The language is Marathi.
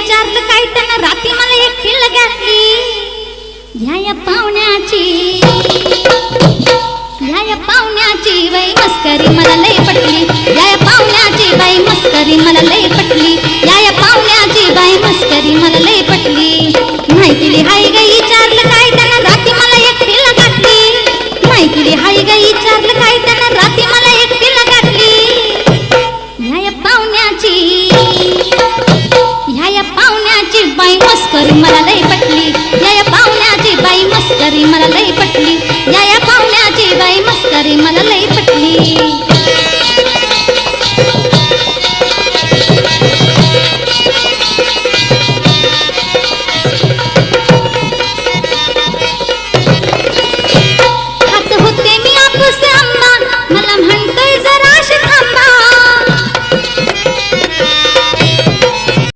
विचारलं काय त्यानं रात्री मला एकटीला घातली. ह्या पाहुण्याची बाई मस्करी मला लय पटली. या पाहुण्याची बाई मस्करी मला लय पटली. या पाहुण्याची बाई मस्करी मला लय पटली. नाही केली हाय गई विचारलं काय त्यानं रात्री मला एकटीला घातली. नाही केली हाय गई विचारलं काय त्यानं रात्री मला एकटीला घातली. ह्या पाहुण्याची बाई मस्करी मला लय पटली. या पाहुण्याची बाई मस्करी मला लय पटली.